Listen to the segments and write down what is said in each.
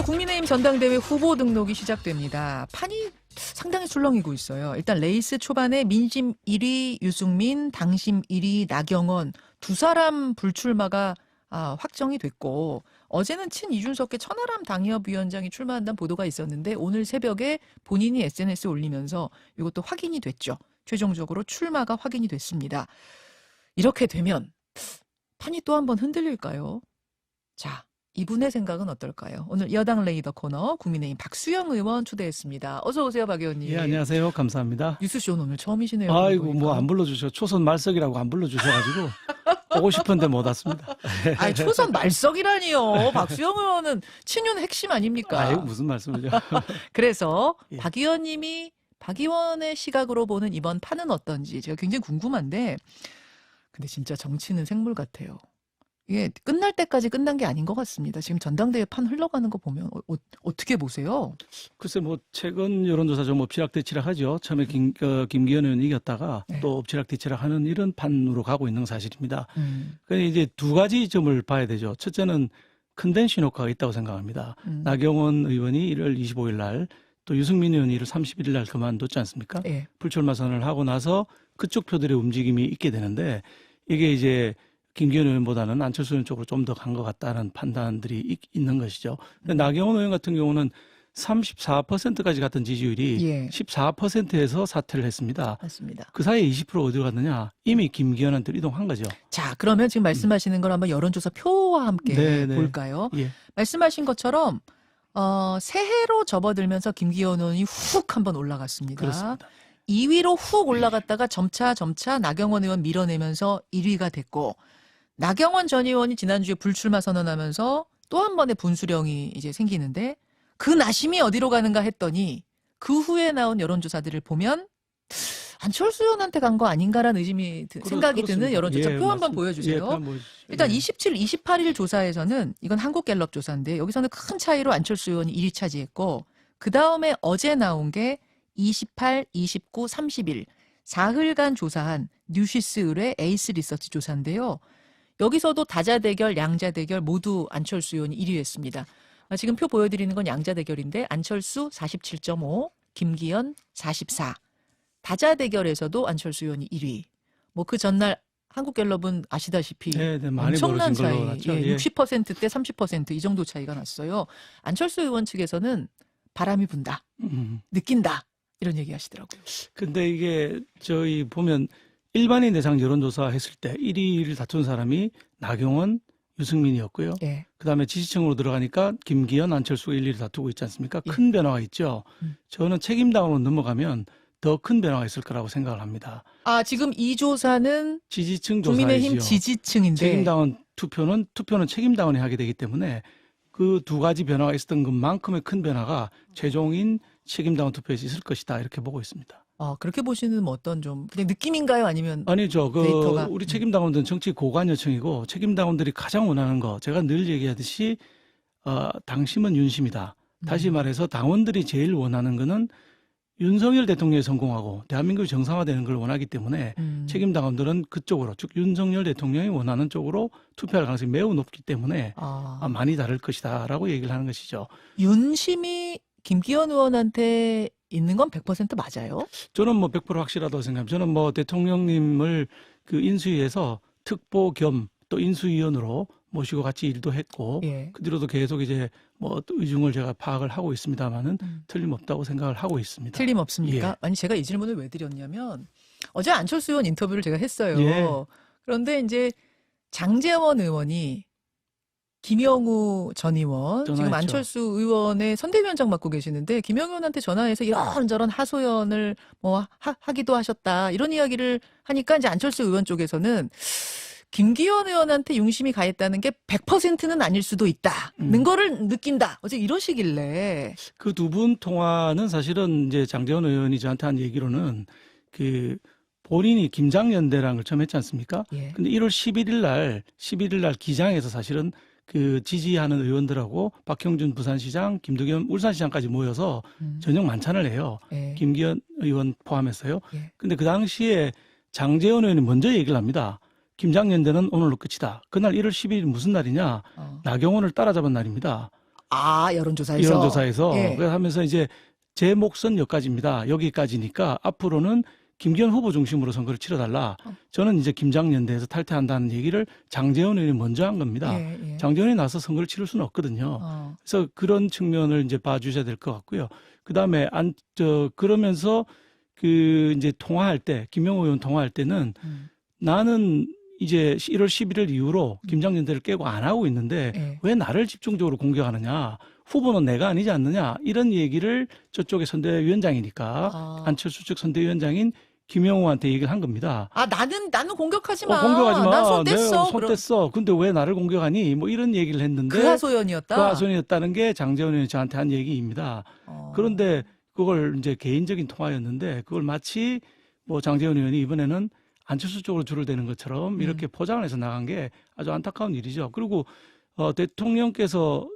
오늘부터 국민의힘 전당대회 후보 등록이 시작됩니다. 판이 상당히 술렁이고 있어요. 일단 레이스 초반에 민심 1위 유승민, 당심 1위 나경원 두 사람 불출마가 확정이 됐고, 어제는 친 이준석계 천하람 당협위원장이 출마한다는 보도가 있었는데 오늘 새벽에 본인이 SNS에 올리면서 이것도 확인이 됐죠. 최종적으로 출마가 확인이 됐습니다. 이렇게 되면 판이 또 한 번 흔들릴까요? 자, 이분의 생각은 어떨까요? 오늘 여당 레이더 코너 국민의힘 박수영 의원 초대했습니다. 어서 오세요, 박 의원님. 예, 안녕하세요. 감사합니다. 뉴스쇼는 오늘 처음이시네요. 아이고, 뭐 안 불러주셔. 초선 말석이라고 안 불러주셔가지고 오고 싶은데 못 왔습니다. 아니, 초선 말석이라니요. 박수영 의원은 친윤 핵심 아닙니까? 아이고, 무슨 말씀이죠. 그래서 예. 박 의원님이 박 의원의 시각으로 보는 이번 판은 어떤지 제가 굉장히 궁금한데, 근데 진짜 정치는 생물 같아요. 이게 끝날 때까지 끝난 게 아닌 것 같습니다. 지금 전당대회 판 흘러가는 거 보면 어떻게 보세요? 글쎄, 뭐 최근 여론조사 좀 엎치락뒤치락 하죠. 처음에 김기현 의원이 이겼다가 네. 또 엎치락뒤치락 하는 이런 판으로 가고 있는 건 사실입니다. 그런데 이제 두 가지 점을 봐야 되죠. 첫째는 큰된 신호가가 있다고 생각합니다. 나경원 의원이 1월 25일 날, 또 유승민 의원이 1월 31일 날 그만뒀지 않습니까? 예. 불출마 선언을 하고 나서 그쪽 표들의 움직임이 있게 되는데, 이게 이제 김기현 의원보다는 안철수 의원 쪽으로 좀 더 간 것 같다는 판단들이 있는 것이죠. 근데 나경원 의원 같은 경우는 34%까지 갔던 지지율이 예. 14%에서 사퇴를 했습니다. 맞습니다. 그 사이에 20% 어디로 갔느냐? 이미 김기현한테 이동한 거죠. 자, 그러면 지금 말씀하시는 걸 한번 여론조사 표와 함께 네. 볼까요? 예. 말씀하신 것처럼 새해로 접어들면서 김기현 의원이 훅 한번 올라갔습니다. 그렇습니다. 2위로 훅 올라갔다가 점차 나경원 의원 밀어내면서 1위가 됐고, 나경원 전 의원이 지난주에 불출마 선언하면서 또 한 번의 분수령이 이제 생기는데, 그 나심이 어디로 가는가 했더니 그 후에 나온 여론조사들을 보면 안철수 의원한테 간 거 아닌가라는 생각이 드는 그렇습니다. 여론조사 예, 표 한번 맞습니다. 보여주세요. 예, 한번 보여주시죠. 일단 예. 27, 28일 조사에서는 이건 한국갤럽 조사인데 여기서는 큰 차이로 안철수 의원이 1위 차지했고, 그 다음에 어제 나온 게 28, 29, 30일 4흘간 조사한 뉴시스 의뢰 에이스 리서치 조사인데요. 여기서도 다자 대결, 양자 대결 모두 안철수 의원이 1위 했습니다. 지금 표 보여드리는 건 양자 대결인데 안철수 47.5, 김기현 44. 다자 대결에서도 안철수 의원이 1위. 뭐 그 전날 한국갤럽은 아시다시피 네, 많이 엄청난 벌어진 걸로 차이, 났죠. 예, 예. 60%대 30% 이 정도 차이가 났어요. 안철수 의원 측에서는 바람이 분다, 느낀다 이런 얘기 하시더라고요. 근데 이게 저희 보면 일반인 대상 여론조사 했을 때 1위를 다툰 사람이 나경원, 유승민이었고요. 예. 그다음에 지지층으로 들어가니까 김기현, 안철수가 1, 2를 다투고 있지 않습니까? 큰 변화가 있죠. 저는 책임당으로 넘어가면 더 큰 변화가 있을 거라고 생각을 합니다. 지금 이 조사는 지지층 국민의힘 조사이지요. 지지층인데 책임당원 투표는 책임당원이 하게 되기 때문에 그 두 가지 변화가 있었던 것만큼의 큰 변화가 최종인 책임당원 투표에서 있을 것이다, 이렇게 보고 있습니다. 그렇게 보시는 어떤 좀 그냥 느낌인가요? 아니면 아니죠. 데이터가? 우리 책임당원들은 정치 고관여층이고, 책임당원들이 가장 원하는 거, 제가 늘 얘기하듯이 당심은 윤심이다. 다시 말해서 당원들이 제일 원하는 거는 윤석열 대통령이 성공하고 대한민국이 정상화되는 걸 원하기 때문에 책임당원들은 그쪽으로, 즉 윤석열 대통령이 원하는 쪽으로 투표할 가능성이 매우 높기 때문에 많이 다를 것이다라고 얘기를 하는 것이죠. 윤심이 김기현 의원한테 있는 건 100% 맞아요? 저는 뭐 100% 확실하다고 생각합니다. 저는 뭐 대통령님을 그 인수위에서 특보 겸 또 인수위원으로 모시고 같이 일도 했고, 예. 그 뒤로도 계속 이제 뭐 의중을 제가 파악을 하고 있습니다만은 틀림없다고 생각을 하고 있습니다. 틀림없습니까? 예. 아니, 제가 이 질문을 왜 드렸냐면 어제 안철수 의원 인터뷰를 제가 했어요. 예. 그런데 이제 장제원 의원이 김영우 전 의원, 지금 전화했죠. 안철수 의원의 선대위원장 맡고 계시는데 김영우 의원한테 전화해서 이런저런 하소연을 뭐 하기도 하셨다, 이런 이야기를 하니까 이제 안철수 의원 쪽에서는 김기현 의원한테 윤심이 가했다는 게 100%는 아닐 수도 있다는 거를 느낀다, 어제 이러시길래. 그 두 분 통화는 사실은 이제 장제원 의원이 저한테 한 얘기로는 그 본인이 김장연대라는 걸 처음 했지 않습니까? 예. 근데 1월 11일 날 기장에서 사실은 그 지지하는 의원들하고 박형준 부산시장, 김두겸 울산시장까지 모여서 저녁 만찬을 해요. 예. 김기현 의원 포함해서요. 예. 근데 그 당시에 장제원 의원이 먼저 얘기를 합니다. 김장연대는 오늘로 끝이다. 그날 1월 10일이 무슨 날이냐? 나경원을 따라잡은 날입니다. 아, 여론조사에서. 여론조사에서. 예. 그래서 하면서 이제 제 몫은 여기까지입니다. 여기까지니까 앞으로는 김기현 후보 중심으로 선거를 치러달라. 저는 이제 김장연대에서 탈퇴한다는 얘기를 장제원 의원이 먼저 한 겁니다. 예, 예. 장제원 의원이 나서 선거를 치를 수는 없거든요. 그래서 그런 측면을 이제 봐주셔야 될 것 같고요. 그 다음에 그러면서 이제 통화할 때, 김영호 의원 통화할 때는 나는 이제 1월 11일 이후로 김장연대를 깨고 안 하고 있는데 예. 왜 나를 집중적으로 공격하느냐. 후보는 내가 아니지 않느냐. 이런 얘기를 저쪽의 선대위원장이니까 안철수 측 선대위원장인 김영호한테 얘기를 한 겁니다. 아, 나는 공격하지 마. 공격하지 마. 난 손 내가 뗐어. 손 뗐어. 근데 왜 나를 공격하니? 뭐 이런 얘기를 했는데 그 하소연이었다. 그 하소연이었다는 게 장제원 의원이 저한테 한 얘기입니다. 그런데 그걸 이제 개인적인 통화였는데 그걸 마치 뭐 장제원 의원이 이번에는 안철수 쪽으로 줄을 대는 것처럼 이렇게 포장을 해서 나간 게 아주 안타까운 일이죠. 그리고 대통령께서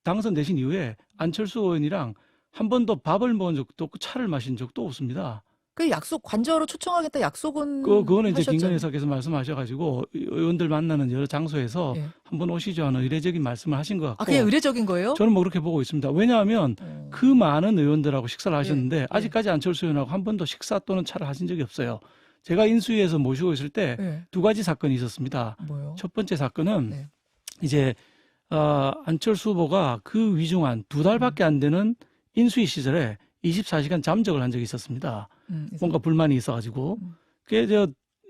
당선되신 이후에 안철수 의원이랑 한 번도 밥을 먹은 적도 없고 차를 마신 적도 없습니다. 그 약속 관저로 초청하겠다 약속은 그거는 이제 하셨잖아요. 김건희 여사께서 말씀하셔가지고 의원들 만나는 여러 장소에서 예. 한번 오시죠 하는 의례적인 말씀을 하신 것 같고. 아, 그게 의례적인 거예요? 저는 뭐 그렇게 보고 있습니다. 왜냐하면 그 많은 의원들하고 식사를 하셨는데 아직까지 안철수 의원하고 한 번도 식사 또는 차를 하신 적이 없어요. 제가 인수위에서 모시고 있을 때 두 가지 사건이 있었습니다. 뭐요? 첫 번째 사건은 네. 이제 안철수 후보가 그 위중한 2달밖에 안 되는 인수위 시절에 24시간 잠적을 한 적이 있었습니다. 뭔가 불만이 있어가지고. 그게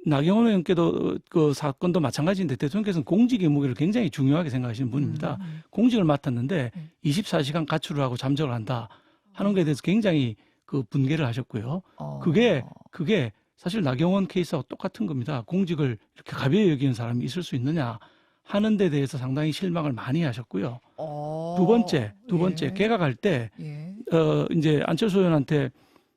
나경원 의원께도 그 사건도 마찬가지인데 대통령께서는 공직 의무를 굉장히 중요하게 생각하시는 분입니다. 공직을 맡았는데 24시간 가출을 하고 잠적을 한다 하는 것에 대해서 굉장히 그 분개를 하셨고요. 그게 사실 나경원 케이스하고 똑같은 겁니다. 공직을 이렇게 가벼이 여기는 사람이 있을 수 있느냐 하는 데 대해서 상당히 실망을 많이 하셨고요. 두 번째, 예. 개각할 때, 예. 이제 안철수 의원한테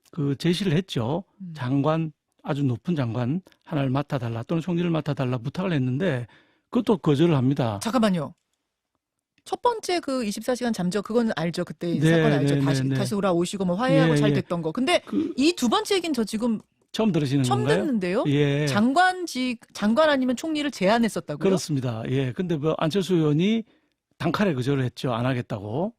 그 제시를 했죠. 장관, 아주 높은 장관 하나를 맡아달라 또는 총리를 맡아달라 부탁을 했는데 그것도 거절을 합니다. 잠깐만요. 첫 번째 그 24시간 잠적 그건 알죠. 그때 네, 사건 알죠. 네, 다시 네, 네. 다시 돌아오시고 뭐 화해하고 예, 잘 예. 됐던 거. 근데 이 두 번째 얘기는 저 지금 처음 들으시는 처음 건가요? 듣는데요. 예. 장관 아니면 총리를 제안했었다고요? 그렇습니다. 예. 근데 뭐 안철수 의원이 단칼에 거절을 했죠. 안 하겠다고.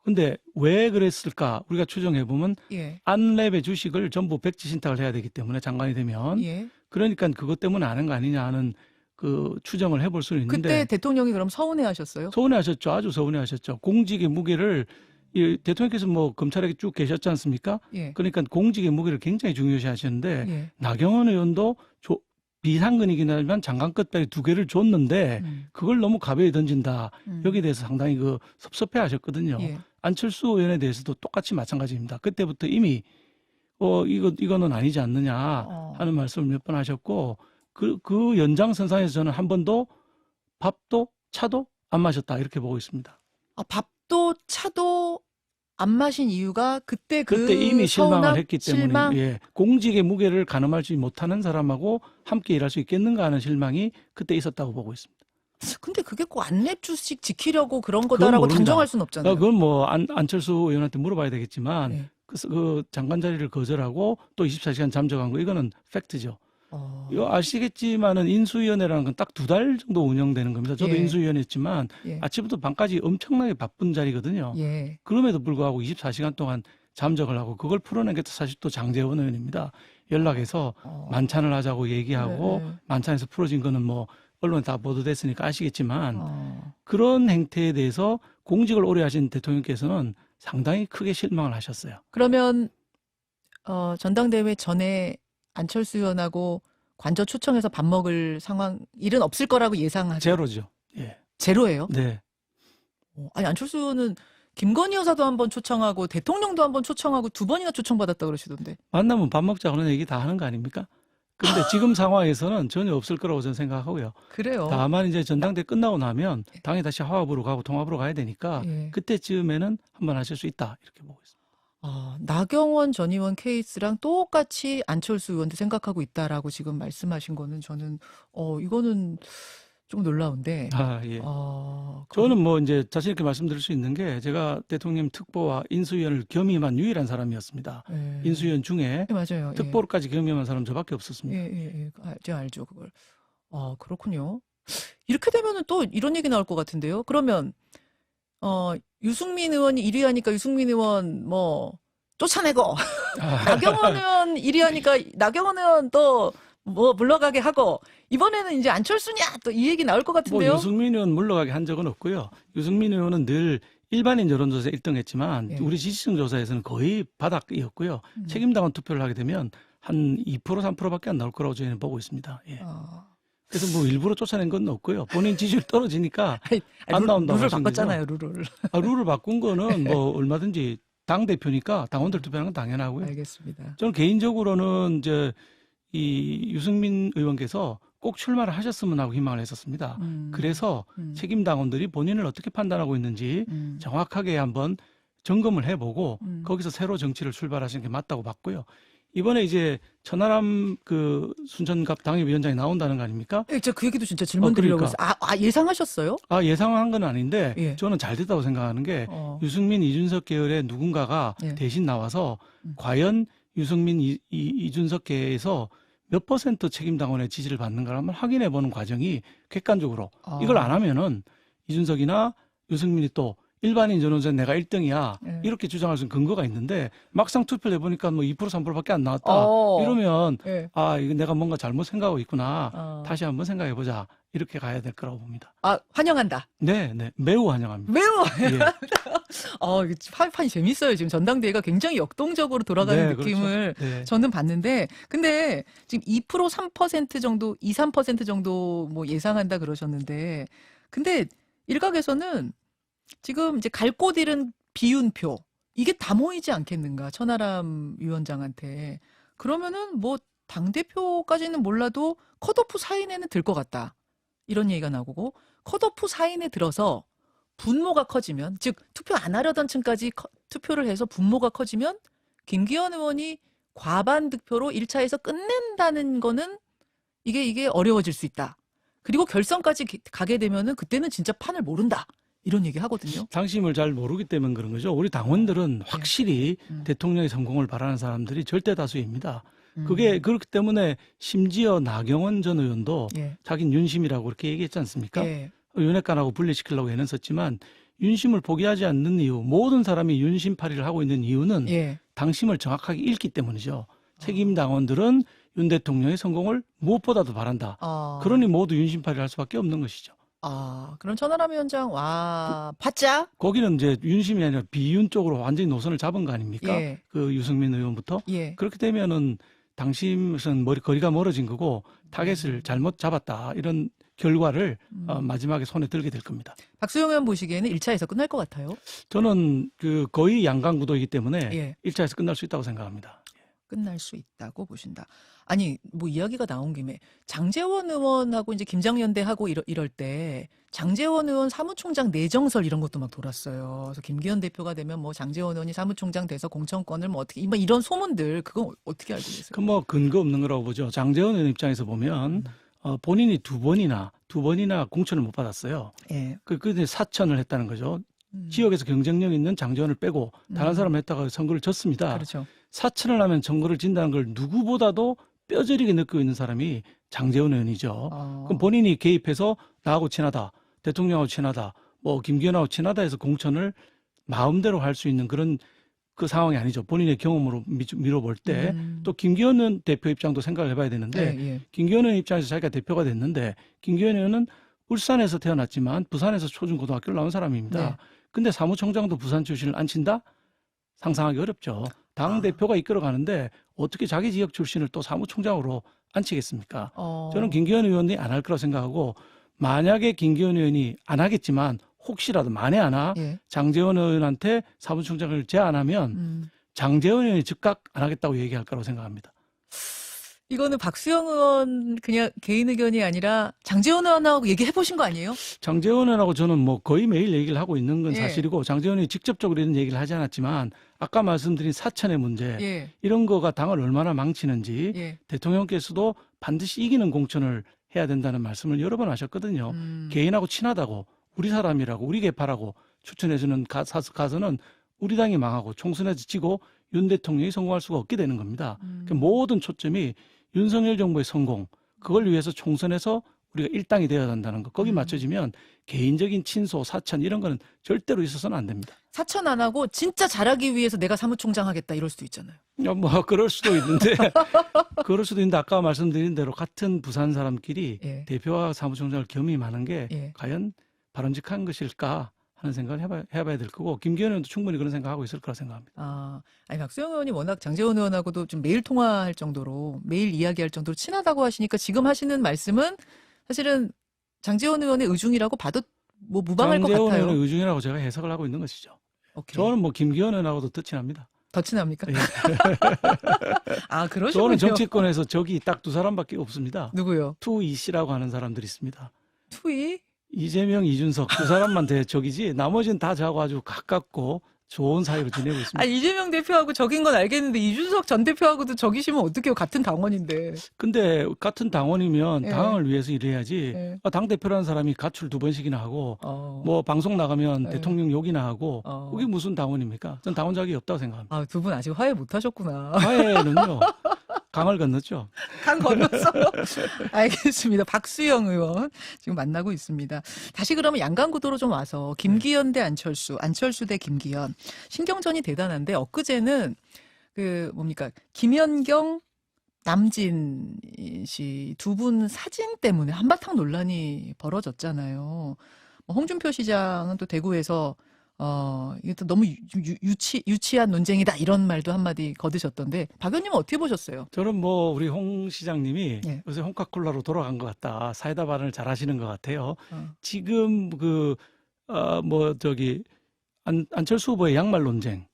근데 왜 그랬을까? 우리가 추정해 보면 예. 안랩의 주식을 전부 백지 신탁을 해야 되기 때문에 장관이 되면 예. 그러니까 그것 때문에 아는 거 아니냐 하는 그 추정을 해볼 수는 있는데 그때 대통령이 그럼 서운해하셨어요? 서운해하셨죠. 아주 서운해하셨죠. 공직의 무게를 대통령께서 뭐 검찰에 쭉 계셨지 않습니까? 예. 그러니까 공직의 무게를 굉장히 중요시하셨는데 예. 나경원 의원도 비상근이긴 하지만 장관 끝발이 2개를 줬는데 그걸 너무 가벼이 던진다. 여기에 대해서 상당히 섭섭해 하셨거든요. 예. 안철수 의원에 대해서도 똑같이 마찬가지입니다. 그때부터 이미 이거는 아니지 않느냐 하는 말씀을 몇 번 하셨고 그 연장선상에서 저는 한 번도 밥도 차도 안 마셨다 이렇게 보고 있습니다. 아, 밥도 차도 안 마신 이유가 그때 이미 실망을 서운함, 했기 때문에 실망? 예, 공직의 무게를 가늠하지 못하는 사람하고 함께 일할 수 있겠는가 하는 실망이 그때 있었다고 보고 있습니다. 근데 그게 꼭 안랩 주식 지키려고 그런 거다라고 모릅니다. 단정할 수는 없잖아요. 그건 뭐 안철수 의원한테 물어봐야 되겠지만 네. 그 장관 자리를 거절하고 또 24시간 잠적한 거 이거는 팩트죠. 이거 아시겠지만은 인수위원회라는 건 딱 2달 정도 운영되는 겁니다. 저도 예. 인수위원회였지만 예. 아침부터 밤까지 엄청나게 바쁜 자리거든요. 예. 그럼에도 불구하고 24시간 동안 잠적을 하고 그걸 풀어낸 게 사실 또 장제원 의원입니다. 연락해서 만찬을 하자고 얘기하고 네. 만찬에서 풀어진 거는 뭐 언론에 다 보도됐으니까 아시겠지만 그런 행태에 대해서 공직을 오래 하신 대통령께서는 상당히 크게 실망을 하셨어요. 그러면 전당대회 전에 안철수 의원하고 관저 초청해서 밥 먹을 일은 없을 거라고 예상하죠. 제로죠. 예. 제로예요? 네. 아니 안철수 의원은 김건희 여사도 한번 초청하고 대통령도 한번 초청하고 2번이나 초청받았다 그러시던데. 만나면 밥 먹자 그런 얘기 다 하는 거 아닙니까? 근데 지금 상황에서는 전혀 없을 거라고 저는 생각하고요. 그래요. 다만 이제 전당대 끝나고 나면 당이 다시 화합으로 가고 통합으로 가야 되니까 예. 그때쯤에는 한번 하실 수 있다 이렇게 보고 있습니다. 나경원 전 의원 케이스랑 똑같이 안철수 의원도 생각하고 있다라고 지금 말씀하신 거는 저는 이거는 좀 놀라운데. 예. 저는 뭐 이제 자신 있게 말씀드릴 수 있는 게 제가 대통령 특보와 인수위원을 겸임한 유일한 사람이었습니다. 예. 인수위원 중에 네, 맞아요. 특보까지 겸임한 사람 저밖에 없었습니다. 예. 알죠 그걸. 그렇군요. 이렇게 되면은 또 이런 얘기 나올 것 같은데요. 그러면 유승민 의원이 1위 하니까 유승민 의원 뭐 쫓아내고 나경원 의원 1위 하니까 나경원 의원 또 뭐 물러가게 하고 이번에는 이제 안철수냐 또 이 얘기 나올 것 뭐 같은데요. 유승민 의원 물러가게 한 적은 없고요. 유승민 의원은 늘 일반인 여론조사 1등했지만 예. 우리 지지층 조사에서는 거의 바닥이었고요. 책임당원 투표를 하게 되면 한 2% 3%밖에 안 나올 거라고 저희는 보고 있습니다. 예. 그래서 뭐 일부러 쫓아낸 건 없고요. 본인 지지율 떨어지니까 안 나온다고 룰을 하신 거죠. 바꿨잖아요, 룰을. 룰을 바꾼 거는 뭐 얼마든지 당 대표니까 당원들 투표하는 건 당연하고요. 알겠습니다. 저는 개인적으로는 이제 이 유승민 의원께서 꼭 출마를 하셨으면 하고 희망을 했었습니다. 그래서 책임 당원들이 본인을 어떻게 판단하고 있는지 정확하게 한번 점검을 해보고 거기서 새로 정치를 출발하시는 게 맞다고 봤고요. 이번에 이제 천하람 그 순천갑 당협위원장이 나온다는 거 아닙니까? 예, 저 그 얘기도 진짜 질문 드리려고 그러니까. 했어요. 예상하셨어요? 예상한 건 아닌데 예. 저는 잘 됐다고 생각하는 게 유승민, 이준석 계열의 누군가가 예. 대신 나와서 과연 유승민, 이준석계에서 몇 % 책임당원의 지지를 받는가를 한번 확인해 보는 과정이 객관적으로 이걸 안 하면은 이준석이나 유승민이 또 일반인 전원전 내가 1등이야 예. 이렇게 주장할 수 있는 근거가 있는데 막상 투표를 해보니까 뭐 2% 3%밖에 안 나왔다 이러면 예. 이거 내가 뭔가 잘못 생각하고 있구나 다시 다시 한번 생각해 보자 이렇게 가야 될 거라고 봅니다. 환영한다. 네, 매우 환영합니다. 매우 예. 판이 재밌어요. 지금 전당대회가 굉장히 역동적으로 돌아가는 네, 느낌을 그렇죠. 네. 저는 봤는데, 근데 지금 2% 3% 정도, 2, 3% 정도 뭐 예상한다 그러셨는데, 근데 일각에서는 지금 이제 갈 곳 잃은 비윤표 이게 다 모이지 않겠는가 천하람 위원장한테. 그러면은 뭐 당대표까지는 몰라도 컷오프 사인에는 들 것 같다. 이런 얘기가 나오고 컷오프 사인에 들어서 분모가 커지면, 즉 투표 안 하려던 층까지 투표를 해서 분모가 커지면 김기현 의원이 과반 득표로 1차에서 끝낸다는 거는 이게 어려워질 수 있다. 그리고 결선까지 가게 되면은 그때는 진짜 판을 모른다. 이런 얘기 하거든요. 당심을 잘 모르기 때문에 그런 거죠. 우리 당원들은 확실히 대통령의 성공을 바라는 사람들이 절대 다수입니다. 그게 그렇기 때문에 심지어 나경원 전 의원도 예. 자기는 윤심이라고 그렇게 얘기했지 않습니까? 예. 윤핵관하고 분리시키려고 애는 썼지만 윤심을 포기하지 않는 이유, 모든 사람이 윤심팔이를 하고 있는 이유는 예. 당심을 정확하게 읽기 때문이죠. 책임 당원들은 윤 대통령의 성공을 무엇보다도 바란다. 그러니 모두 윤심팔이를 할 수밖에 없는 것이죠. 그럼 천하람 위원장 파짜? 거기는 이제 윤심이 아니라 비윤 쪽으로 완전히 노선을 잡은 거 아닙니까? 예. 그 유승민 의원부터. 예. 그렇게 되면은 당심은 거리가 멀어진 거고 타겟을 잘못 잡았다. 이런 결과를 마지막에 손에 들게 될 겁니다. 박수영 의원 보시기에는 1차에서 끝날 것 같아요? 저는 거의 양강구도이기 때문에 예. 1차에서 끝날 수 있다고 생각합니다. 끝날 수 있다고 보신다. 아니, 뭐 이야기가 나온 김에 장제원 의원하고 이제 김장연대하고 이럴 때 장제원 의원 사무총장 내정설 이런 것도 막 돌았어요. 그래서 김기현 대표가 되면 뭐 장제원 의원이 사무총장 돼서 공천권을 뭐 어떻게 이런 소문들 그건 어떻게 알고 계세요? 그 뭐 근거 없는 거라고 보죠. 장제원 의원 입장에서 보면 본인이 두 번이나 공천을 못 받았어요. 예. 그런데 사천을 했다는 거죠. 지역에서 경쟁력 있는 장제원을 빼고 다른 사람 했다가 선거를 졌습니다. 그렇죠. 사천을 하면 선거를 진다는 걸 누구보다도 뼈저리게 느끼고 있는 사람이 장제원 의원이죠. 그럼 본인이 개입해서 나하고 친하다, 대통령하고 친하다, 뭐 김기현하고 친하다 해서 공천을 마음대로 할 수 있는 그런 그 상황이 아니죠. 본인의 경험으로 미뤄볼 때 또 김기현 대표 입장도 생각을 해봐야 되는데 예. 김기현 의원 입장에서 자기가 대표가 됐는데 김기현 의원은 울산에서 태어났지만 부산에서 초중고등학교를 나온 사람입니다. 네. 근데 사무총장도 부산 출신을 안 친다? 상상하기 어렵죠. 당 대표가 이끌어가는데 어떻게 자기 지역 출신을 또 사무총장으로 앉히겠습니까? 저는 김기현 의원이 안 할 거라고 생각하고 만약에 김기현 의원이 안 하겠지만 혹시라도 만에 하나 예. 장제원 의원한테 사무총장을 제안하면 장제원 의원이 즉각 안 하겠다고 얘기할 거라고 생각합니다. 이거는 박수영 의원 그냥 개인 의견이 아니라 장제원 의원하고 얘기해 보신 거 아니에요? 장제원 의원하고 저는 뭐 거의 매일 얘기를 하고 있는 건 예. 사실이고 장제원 의원이 직접적으로 이런 얘기를 하지 않았지만 아까 말씀드린 사천의 문제 예. 이런 거가 당을 얼마나 망치는지 예. 대통령께서도 반드시 이기는 공천을 해야 된다는 말씀을 여러 번 하셨거든요. 개인하고 친하다고 우리 사람이라고 우리 계파라고 추천해주는 가서는 우리 당이 망하고 총선에서 지고 윤 대통령이 성공할 수가 없게 되는 겁니다. 모든 초점이 윤석열 정부의 성공, 그걸 위해서 총선에서 우리가 일당이 되어야 한다는 거. 거기 음. 맞춰지면 개인적인 친소, 사천 이런 거는 절대로 있어서는 안 됩니다. 사천 안 하고 진짜 잘하기 위해서 내가 사무총장 하겠다 이럴 수도 있잖아요. 뭐 그럴 수도 있는데 그럴 수도 있는데 아까 말씀드린 대로 같은 부산 사람끼리 예. 대표와 사무총장을 겸임하는 게 예. 과연 바람직한 것일까 하는 생각을 해봐야 될 거고 김기현 의원도 충분히 그런 생각하고 있을 거라 생각합니다. 아니 박수영 의원이 워낙 장제원 의원하고도 좀 매일 통화할 정도로 매일 이야기할 정도로 친하다고 하시니까 지금 하시는 말씀은 사실은 장제원 의원의 의중이라고 봐도 뭐 무방할 것 장제원 같아요. 의원의 의중이라고 제가 해석을 하고 있는 것이죠. 오케이. 저는 뭐 김기현 의원하고도 더 친합니다. 더 친합니까? 예. 그러시군요. 저는 정치권에서 적이 딱 두 사람밖에 없습니다. 누구요? 투이씨라고 하는 사람들이 있습니다. 투이? 이재명, 이준석 두 사람만 적이지 나머지는 다 저하고 아주 가깝고 좋은 사이로 지내고 있습니다. 이재명 대표하고 적인 건 알겠는데 이준석 전 대표하고도 적이시면 어떡해요? 같은 당원인데. 근데 같은 당원이면 예. 당을 위해서 일해야지 예. 당대표라는 사람이 가출 2번씩이나 하고 뭐 방송 나가면 예. 대통령 욕이나 하고 어. 그게 무슨 당원입니까? 전 당원 자격이 없다고 생각합니다. 두 분 아직 화해 못 하셨구나. 화해는요. 강을 건넜죠. 강 건너서. 알겠습니다. 박수영 의원 지금 만나고 있습니다. 다시 그러면 양강구도로 좀 와서 김기현 대 안철수, 안철수 대 김기현. 신경전이 대단한데 엊그제는 김연경 남진 씨 두 분 사진 때문에 한바탕 논란이 벌어졌잖아요. 홍준표 시장은 또 대구에서 이게 또 너무 유치한 논쟁이다 이런 말도 한마디 거드셨던데 박 의원님은 어떻게 보셨어요? 저는 뭐 우리 홍 시장님이 예. 요새 홍카콜라로 돌아간 것 같다. 사이다 발언을 잘 하시는 것 같아요. 어. 지금 안철수 후보의 양말 논쟁,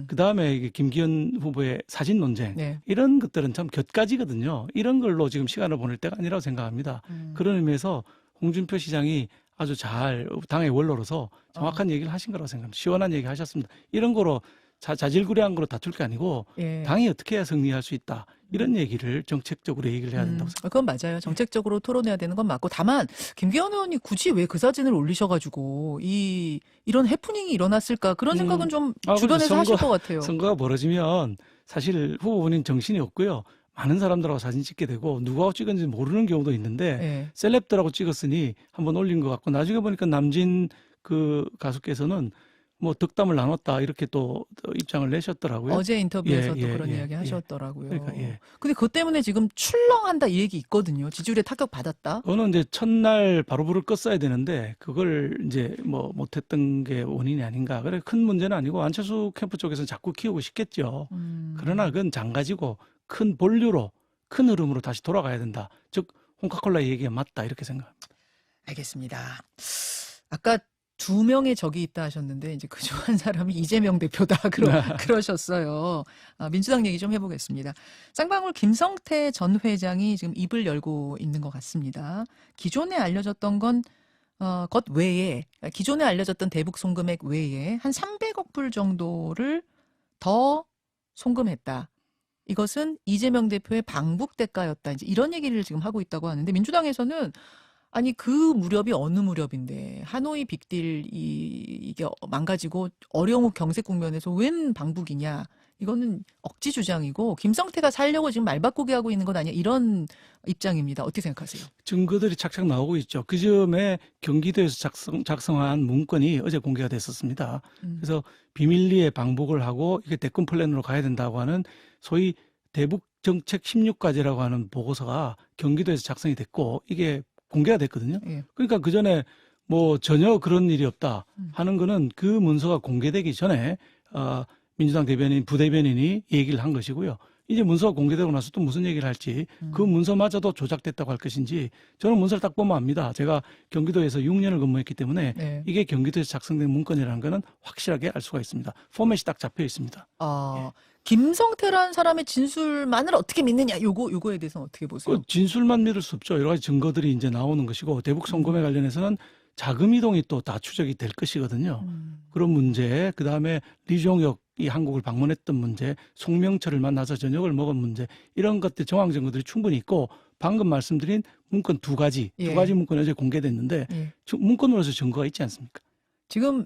그 다음에 김기현 후보의 사진 논쟁, 네. 이런 것들은 참 곁가지거든요. 이런 걸로 지금 시간을 보낼 때가 아니라고 생각합니다. 그런 의미에서 홍준표 시장이 아주 잘 당의 원로로서 정확한 얘기를 하신 거라고 생각합니다. 시원한 얘기 하셨습니다. 이런 거로 자질구레한 거로 다툴 게 아니고 예. 당이 어떻게 해야 승리할 수 있다. 이런 얘기를 정책적으로 얘기를 해야 된다고 생각합니다. 그건 맞아요. 정책적으로 토론해야 되는 건 맞고 다만 김기현 의원이 굳이 왜 그 사진을 올리셔가지고 이런 해프닝이 일어났을까 그런 생각은 좀 주변에서 하실 것 같아요. 선거가 벌어지면 사실 후보본인 정신이 없고요. 많은 사람들하고 사진 찍게 되고 누구하고 찍은지 모르는 경우도 있는데 예. 셀럽들하고 찍었으니 한번 올린 것 같고 나중에 보니까 남진 그 가수께서는 뭐 덕담을 나눴다 이렇게 또 입장을 내셨더라고요. 어제 인터뷰에서도 예, 그런 예, 이야기 예. 하셨더라고요. 그러니까 예. 근데 그것 때문에 지금 출렁한다 이 얘기 있거든요. 지지율에 타격 받았다. 그거는 이제 첫날 바로 불을 껐어야 되는데 그걸 이제 뭐 못했던 게 원인이 아닌가. 그래 큰 문제는 아니고 안철수 캠프 쪽에서는 자꾸 키우고 싶겠죠. 그러나 그건 장가지고 큰 본류로 큰 흐름으로 다시 돌아가야 된다. 즉 홍카콜라의 얘기가 맞다 이렇게 생각합니다. 알겠습니다. 아까 2명의 적이 있다 하셨는데 이제 그중 한 사람이 이재명 대표다 그러셨어요. 민주당 얘기 좀 해보겠습니다. 쌍방울 김성태 전 회장이 지금 입을 열고 있는 것 같습니다. 기존에 알려졌던 건 것 외에 기존에 알려졌던 대북 송금액 외에 한 300억 불 정도를 더 송금했다. 이것은 이재명 대표의 방북 대가였다. 이제 이런 얘기를 지금 하고 있다고 하는데 민주당에서는 아니 그 무렵이 어느 무렵인데 하노이 빅딜 이게 망가지고 어려운 경제 국면에서 웬 방북이냐. 이거는 억지 주장이고 김성태가 살려고 지금 말 바꾸게 하고 있는 건 아니야. 이런 입장입니다. 어떻게 생각하세요? 증거들이 착착 나오고 있죠. 그 즈음에 경기도에서 작성한 문건이 어제 공개가 됐었습니다. 그래서 비밀리에 방북을 하고 이게 대권 플랜으로 가야 된다고 하는 소위 대북 정책 16과제라고 하는 보고서가 경기도에서 작성이 됐고 이게 공개가 됐거든요. 예. 그러니까 그 전에 뭐 전혀 그런 일이 없다 하는 거는 그 문서가 공개되기 전에 민주당 대변인, 부대변인이 얘기를 한 것이고요. 이제 문서가 공개되고 나서 또 무슨 얘기를 할지 그 문서마저도 조작됐다고 할 것인지 저는 문서를 딱 보면 압니다. 제가 경기도에서 6년을 근무했기 때문에 네. 이게 경기도에서 작성된 문건이라는 거는 확실하게 알 수가 있습니다. 포맷이 딱 잡혀 있습니다. 김성태라는 사람의 진술만을 어떻게 믿느냐 요거에 대해서는 어떻게 보세요? 그 진술만 믿을 수 없죠. 여러 가지 증거들이 이제 나오는 것이고 대북 송금에 관련해서는 자금 이동이 또 다 추적이 될 것이거든요. 그런 문제, 그 다음에 리종혁이 한국을 방문했던 문제, 송명철을 만나서 저녁을 먹은 문제, 이런 것들 정황 증거들이 충분히 있고 방금 말씀드린 문건 두 가지 문건이 어제 공개됐는데 문건으로서 증거가 있지 않습니까? 지금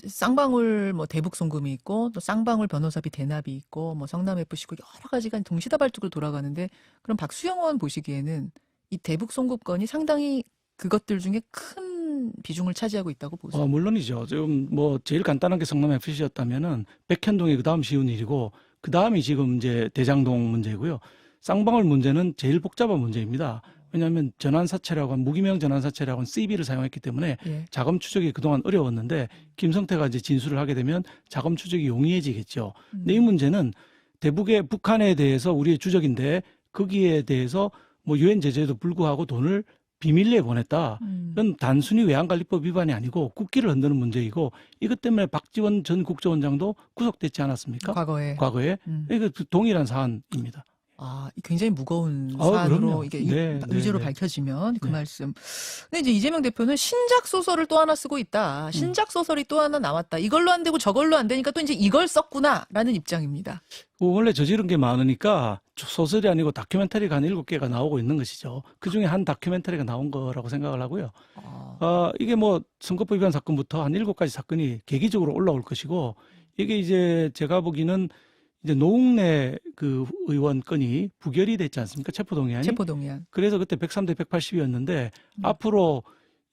쌍방울 뭐 대북 송금이 있고 또 쌍방울 변호사비 대납이 있고 뭐 성남 FC 있고 여러 가지가 동시다발적으로 돌아가는데 그럼 박수영 의원 보시기에는 이 대북 송금건이 상당히 그것들 중에 큰 비중을 차지하고 있다고 보세요. 물론이죠. 지금 뭐 제일 간단한 게 성남 FC였다면은 백현동이 그다음 쉬운 일이고 그다음이 지금 이제 대장동 문제고요. 쌍방울 문제는 제일 복잡한 문제입니다. 왜냐하면 전환사채라고 한 무기명 전환사채라고 한 CB를 사용했기 때문에 예. 자금 추적이 그동안 어려웠는데 김성태가 이제 진술을 하게 되면 자금 추적이 용이해지겠죠. 근데 이 문제는 대북의 북한에 대해서 우리의 주적인데 거기에 대해서 뭐 유엔 제재에도 불구하고 돈을 비밀리에 보냈다. 이건 단순히 외환관리법 위반이 아니고 국기를 흔드는 문제이고 이것 때문에 박지원 전 국정원장도 구속됐지 않았습니까? 과거에. 이거 동일한 사안입니다. 아, 굉장히 무거운 사안으로 그럼요. 이게 네, 의제로 네. 밝혀지면 그 네. 말씀. 근데 이제 이재명 대표는 신작 소설을 또 하나 쓰고 있다. 신작 소설이 또 하나 나왔다. 이걸로 안 되고 저걸로 안 되니까 또 이제 이걸 썼구나라는 입장입니다. 원래 저지른 게 많으니까 소설이 아니고 다큐멘터리가 한 7개가 나오고 있는 것이죠. 그중에 한 다큐멘터리가 나온 거라고 생각을 하고요. 이게 뭐 선거법 위반 사건부터 한 7가지 사건이 계기적으로 올라올 것이고 이게 이제 제가 보기에는 이제 노웅래 그 의원 건이 부결이 됐지 않습니까? 체포동의안이. 체포동의안. 그래서 그때 103대 180이었는데 앞으로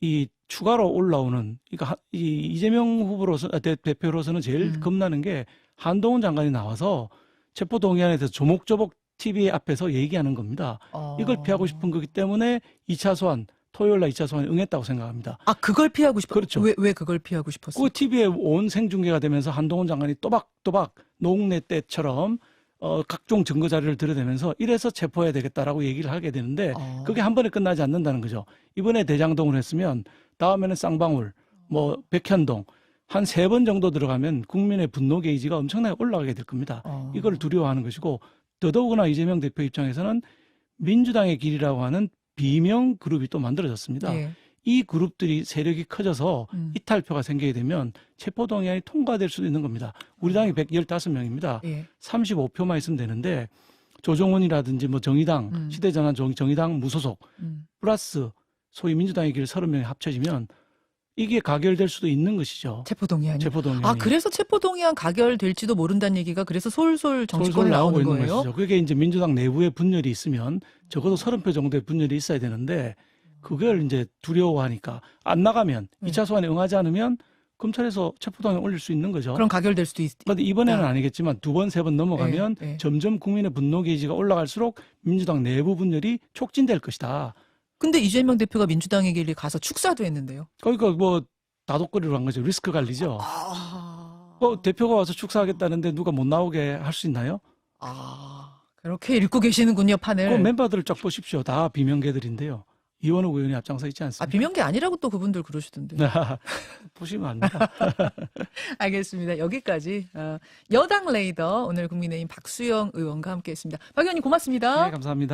이 추가로 올라오는 그러니까 이 이재명 후보로서 대표로서는 제일 겁나는 게 한동훈 장관이 나와서 체포동의안에 대해서 조목조목 TV 앞에서 얘기하는 겁니다. 이걸 피하고 싶은 거기 때문에 2차 소환 토요일 날 2차 소환에 응했다고 생각합니다. 아, 그걸 피하고 싶어. 그렇죠. 왜 그걸 피하고 싶었어요? 그 TV에 온 생중계가 되면서 한동훈 장관이 또박또박 노웅래 때처럼 각종 증거 자료를 들여대면서 이래서 체포해야 되겠다라고 얘기를 하게 되는데 그게 한 번에 끝나지 않는다는 거죠. 이번에 대장동을 했으면 다음에는 쌍방울, 뭐 백현동 한 3번 정도 들어가면 국민의 분노 게이지가 엄청나게 올라가게 될 겁니다. 이걸 두려워하는 것이고 더더구나 이재명 대표 입장에서는 민주당의 길이라고 하는 비명 그룹이 또 만들어졌습니다. 예. 이 그룹들이 세력이 커져서 이탈표가 생기게 되면 체포동의안이 통과될 수도 있는 겁니다. 우리 당이 115명입니다. 예. 35표만 있으면 되는데 조정원이라든지 뭐 정의당, 시대전환 정의당 무소속 플러스 소위 민주당의 길 30명이 합쳐지면 이게 가결될 수도 있는 것이죠. 체포동의안이. 체포동의안이. 아, 그래서 체포동의안 가결될지도 모른다는 얘기가 그래서 솔솔 정치권에 솔솔 나오고 나오는 있는 거예요? 것이죠. 그게 이제 민주당 내부에 분열이 있으면 적어도 30표 정도의 분열이 있어야 되는데 그걸 이제 두려워하니까 안 나가면 2차 소환에 응하지 않으면 검찰에서 체포동의안 올릴 수 있는 거죠. 그럼 가결될 수도 있다. 그런데 이번에는 아니겠지만 2번, 3번 넘어가면 예. 점점 국민의 분노 게이지가 올라갈수록 민주당 내부 분열이 촉진될 것이다. 근데 이재명 대표가 민주당의 길이 가서 축사도 했는데요. 그러니까 뭐 다독거리로 한 거죠. 리스크 관리죠. 대표가 와서 축사하겠다는데 누가 못 나오게 할 수 있나요? 그렇게 읽고 계시는군요, 판을. 그 멤버들을 쫙 보십시오. 다 비명계들인데요. 이원욱 의원이 앞장서 있지 않습니까? 비명계 아니라고 또 그분들 그러시던데. 보시면 압니다. 알겠습니다. 여기까지 여당 레이더 오늘 국민의힘 박수영 의원과 함께했습니다. 박 의원님 고맙습니다. 네, 감사합니다.